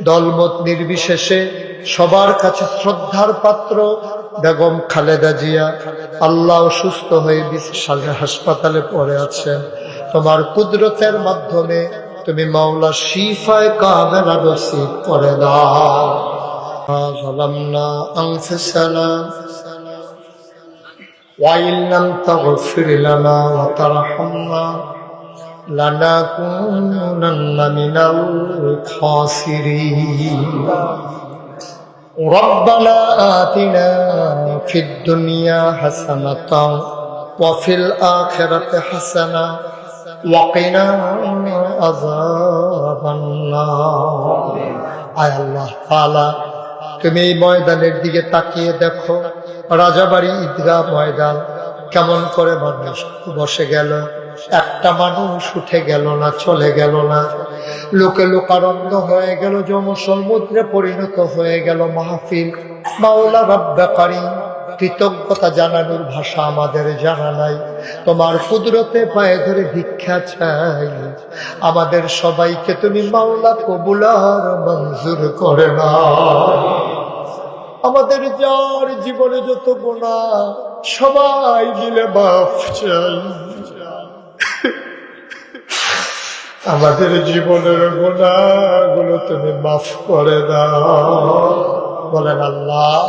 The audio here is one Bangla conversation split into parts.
দলমত নির্বিশেষে সবার কাছে শ্রদ্ধার পাত্র বেগম খালেদা জিয়া আল্লাহ সুস্থ হয়ে হাসপাতালে পড়ে আছেন। তোমার কুদরতের মাধ্যমে তুমি মাওলা শিফায়ে কামেলা নসিব করে দাও। যালামনা আনফুসানা ওয়া ইন লাম তাগফির লানা ওয়া তারহামনা লানাকুনান্না মিনাল খাসিরিন। ربنا آتنا في الدنيا حسنة وفي الآخرة حسنة وقنا عذاب النار। আয় আল্লাহ তাআলা, তুমি এই ময়দানের দিকে তাকিয়ে দেখো, রাজাবাড়ি ঈদগাহ ময়দান কেমন করে মানুষ বসে গেল, একটা মানুষ উঠে গেল না, চলে গেল না। লোকে লোকারণ্য হয়ে গেল, জনসমুদ্রে পরিণত হয়ে গেল মাহফিল। মাওলা রব্বে কারীম, কৃতজ্ঞতা জানানোর ভাষা আমাদের জানা নাই। তোমার কুদরতে পায়ে ধরে ভিক্ষা চাই, আমাদের সবাইকে তুমি মাওলা কবুল আর মঞ্জুর করে নাও। আমাদের যার জীবনে যত গুনাহ সবাই মিলে মাফ চাই। আমাদের জীবনের গুনাহগুলো তুমি মাফ করে দাও। বলেন আল্লাহ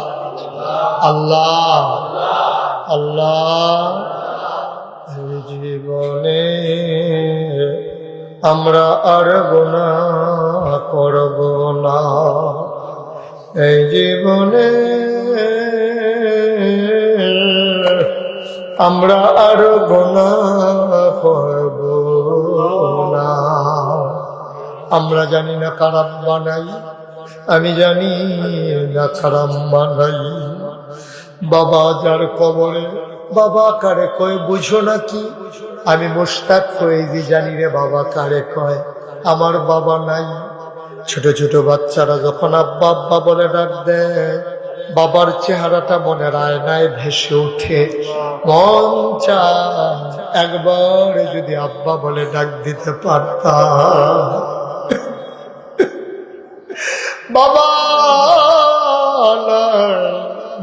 আল্লাহ আল্লাহ। এই জীবনে আমরা আর গুনাহ করব না, এই জীবনে আমরা আর গুনাহ করব না। আমরা জানি না কারাম বানাই, আমি জানি না কারাম বানাই। বাবা যার কবরে, বাবা কারে কয় বুঝো নাকি? আমি মুশতাক ফয়েজি জানি রে বাবা কারে কয়। আমার বাবা নাই। ছোট ছোট বাচ্চারা যখন আব্বা আব্বা বলে ডাক দেয়, বাবার চেহারাটা মনের আয়নায় ভেসে ওঠে। মন চায় একবার যদি আব্বা বলে ডাক দিতে পারতাম। বাবা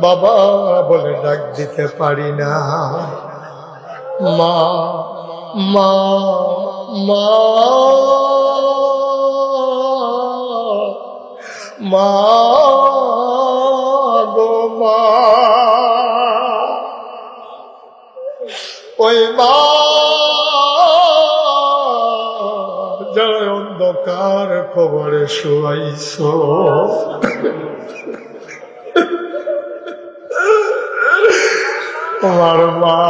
বাবা বলে ডাক দিতে পারি না। মা মা মা মা গো মা, ওই মা যারা অন্ধকার কবরে শুয়াইছো, তোমার মা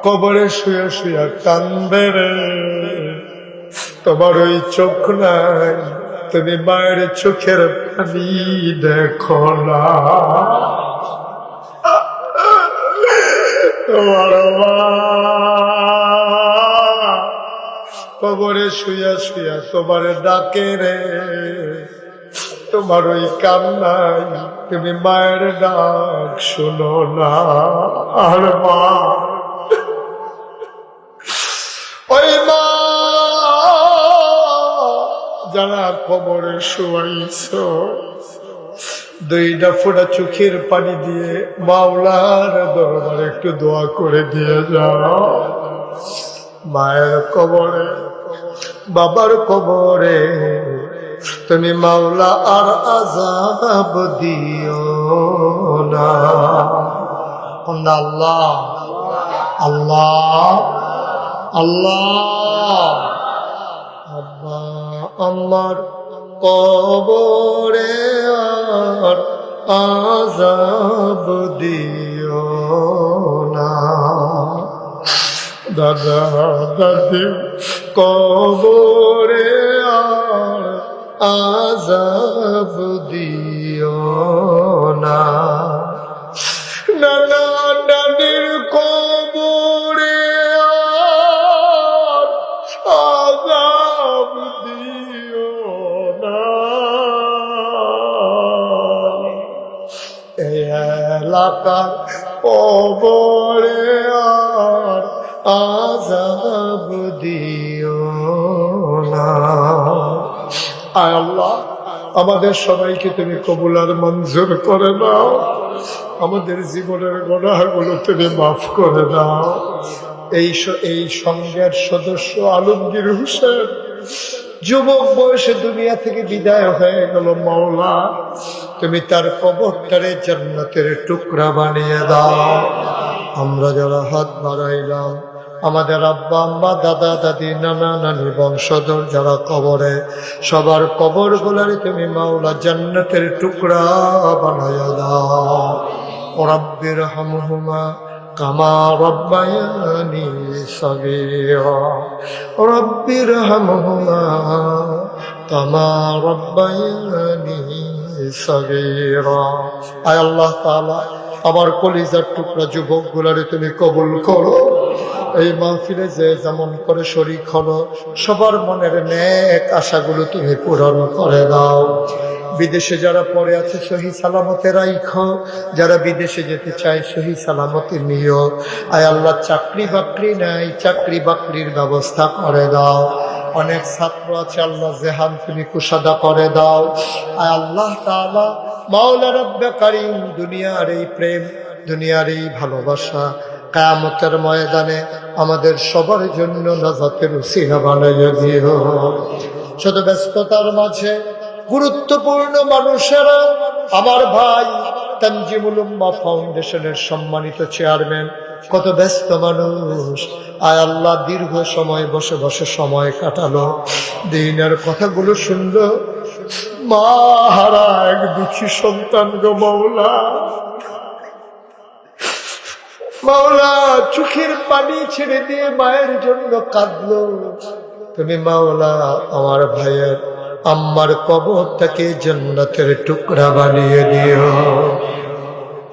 কবরে শুয়ে শুয়ে কান্দে রে। তোমার ওই চোখ নাই, তুমি মায়ের চোখের পানি দেখো না। তোমার মা কবরে শুয়া শুয়া তোমার ডাকে রে। তোমার ওই কান্নাই তুমি মায়ের ডাক শুনো না। আর মা, ওই মা যারা কবরে শুয়াইছো, দুইটা ফোঁটা চোখের পানি দিয়ে মাওলার দরবারে একটু দোয়া করে দিয়ে যাও। মায়ের কবরে, বাবার কবরে তুমি মাওলা আর আযাব দিও না। আল্লাহ আল্লাহ আল্লাহ। আব্বা আমার কবরে আর আযাব দিও না। দাদা দাদি কবরে আর আযাব দিও না। নানা নানির কবরে আর আযাব দিও না। এই এলাকার কবরে আর আযাব দিও না। আয় আল্লাহ, আমাদের সবাইকে তুমি কবুল আর মঞ্জুর করে দাও। আমাদের জীবনের গুনাহগুলো তুমি মাফ করে দাও। এই সঙ্গের সদস্য আলমগীর হোসেন যুবক বয়সে দুনিয়া থেকে বিদায় হয়ে গেল। মাওলা, তুমি তার কবরটারে জান্নাতের টুকরা বানিয়ে দাও। আমরা যারা হাত বাড়াইলাম, আমাদের আব্বা আম্মা, দাদা দাদি, নানা নানি, বংশধর যারা কবরে, সবার কবর গুলারে তুমি মাওলা জান্নাতের টুকরা বানাইয়া দাও। রব্বির হামহুমা কামা রব্বায়ানি সগীরা, রব্বির হামহুমা কামা রব্বায়ানি সগীরা। আয় আল্লাহ তাআলা, আমার কলিজার টুকরা যুবক গুলারে তুমি কবুল করো। এই মাহফিলে যে যেমন করে শরীক হলো, সবার মনের নেক আশাগুলো তুমি পূরণ করে দাও। বিদেশে যারা পড়ে আছে সহি সালামতে রাইখো, যারা বিদেশে যেতে চায় সহি সালামতে নিও। আয় আল্লাহ, চাকরি বাকরি নাই, চাকরি বাকরির ব্যবস্থা করে দাও। অনেক ছাত্র আছে আল্লাহ, জেহান তুমি কুশাদা করে দাও। আয় আল্লাহ তাআলা, মাওলা রব্বে কারীম, দুনিয়ার এই প্রেম, দুনিয়ার এই ভালোবাসা কিয়ামতের ময়দানে আমাদের সবার জন্য নাজাতের উসিলা বানাইয়া দিও। শুধু ব্যস্ততার মাঝে গুরুত্বপূর্ণ মানুষেরা, আমার ভাই তানজিমুল উম্মাহ ফাউন্ডেশনের সম্মানিত চেয়ারম্যান, কত ব্যস্ত মানুষ। আয় আল্লাহ, দীর্ঘ সময় বসে বসে সময় কাটালো, দিনের কথাগুলো শুনলো। মা হারা এক দুঃখী সন্তান গো মাওলা, মাওলা চোখের পানি ছেড়ে দিয়ে মায়ের জন্য কাঁদলো। তুমি মাওলা আমার ভাইয়ের আম্মার কবরটাকে জান্নাতের টুকরা বানিয়ে দিও।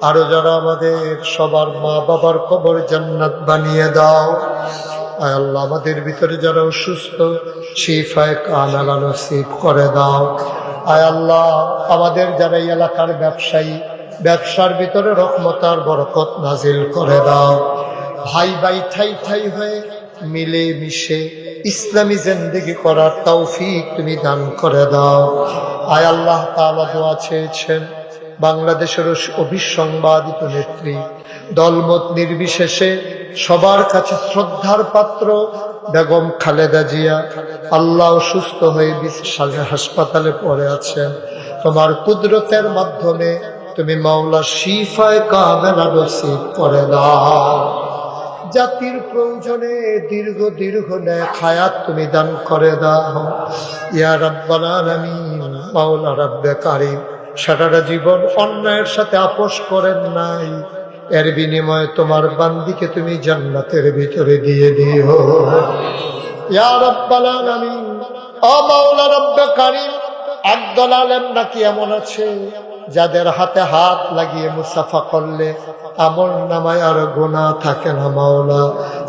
আরো যারা আমাদের সবার মা বাবার কবর জান্নাত বানিয়ে দাও। আয় আল্লাহ, আমাদের ভিতরে যারা অসুস্থ, শিফায়ে কামিলা নসিব করে দাও। আয় আল্লাহ, আমাদের যারা এই এলাকার ব্যবসায়ী, ব্যবসার ভিতরে রহমত আর বরকত নাজিল করে দাও। ভাই ভাই ঠাই ঠাই হয়ে মিলে মিশে ইসলামী জিন্দেগি করার তৌফিক তুমি দান করে দাও। আয় আল্লাহ তাআলা, দোয়া চেয়েছেন বাংলাদেশের অবিসংবাদিত নেত্রী, দলমত নির্বিশেষে সবার কাছে শ্রদ্ধার পাত্র বেগম খালেদা জিয়া, আল্লাহ সুস্থ হয়ে হাসপাতালে পড়ে আছেন। তোমার কুদরতের মাধ্যমে তুমি মাওলা শিফায়ে কামিলা নসিব করে দাও। জাতির প্রয়োজনে দীর্ঘ দীর্ঘ নেক হায়াত তুমি দান করে দাও। ইয়া রাব্বাল আলামিন, মাওলা রব্বে কারীম, সারাটা জীবন অন্যায়ের সাথে আপোষ করেন নাই, এর বিনিময়ে তোমার বান্দিকে তুমি জান্নাতের ভিতরে দিয়ে দিও। ইয়া রাব্বাল আলামিন, ও মাওলা রব্বে কারীম, একদল আলেম নাকি এমন আছে যাদের হাতে হাত লাগিয়ে মুসাফা করলে আমল নামায় আর গুনাহ থাকে না মাওলা,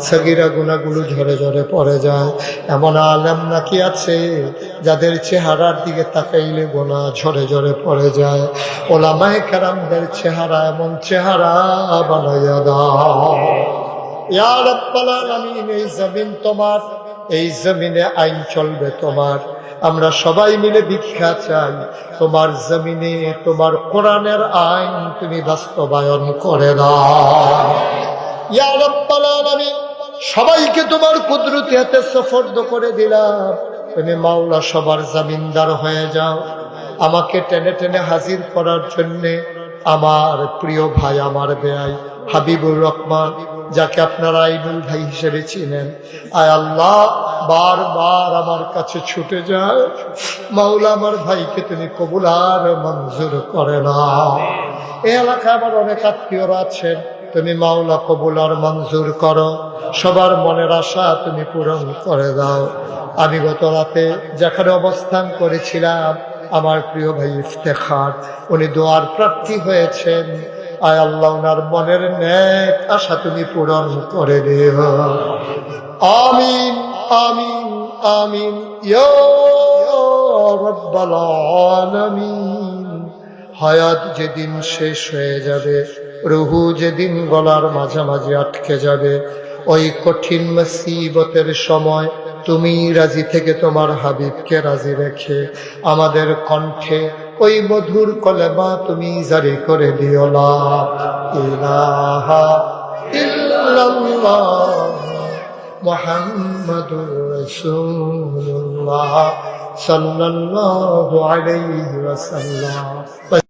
সগীরা গুনাহগুলো ঝরে ঝরে পড়ে যায়। এমন আলেম নাকি আছে যাদের চেহারার দিকে তাকাইলে গুনাহ ঝরে ঝরে পড়ে যায়। ওলামায়ে কেরামদের চেহারা এমন চেহারা বানাইয়া দাও। ইয়া রাব্বাল আলামিন, এই জমিন তোমার, এই জমিনে আইন চলবে তোমার। আমরা সবাই মিলে ভিক্ষা চাই, তোমার জমিনে তোমার কোরআনের আইন তুমি বাস্তবায়ন করে দাও। ইয়া রাব্বাল আলামিন, সবাইকে তোমার কুদরতি হাতে সুপর্দ করে দিলাম। তুমি মাওলা সবার জমিনদার হয়ে যাও। আমাকে টেনে টেনে হাজির করার জন্যে আমার প্রিয় ভাই, আমার বেয়াই হাবিবুর রহমান, যাকে আপনারা আইনুল ভাই হিসেবে চিনেন, আয় আল্লাহ, বারবার আমার কাছে ছুটে যায়। মাওলা, আমার ভাইকে তুমি কবুল আর মঞ্জুর করে নাও। এই এলাকায় আমার অনেক আত্মীয়রা আছেন, তুমি মাওলা কবুল আর মঞ্জুর করো। সবার মনের আশা তুমি পূরণ করে দাও। আমি গত রাতে যেখানে অবস্থান করেছিলাম, আমার প্রিয় ভাই ইফতেখার, উনি দোয়ার প্রার্থী হয়েছেন। আয় আল্লাহ, ওনার মনের নেক আশা তুমি পূরণ করে দিও। আমিন আমিন আমিন ইয়া রাব্বাল আলামিন। হায়াত যেদিন শেষ হয়ে যাবে, রুহু যেদিন গলার মাঝামাঝি আটকে যাবে, ওই কঠিন মুসিবতের সময় তুমি রাজি থেকে তোমার হাবিবকে রাজি রেখে আমাদের কণ্ঠে ওই মধুর কলেমা তুমি জারি করে দিও লা ইলাহা ইল্লাল্লাহ মুহাম্মাদুর রাসূলুল্লাহ সাল্লাল্লাহু আলাইহি ওয়াসাল্লাম।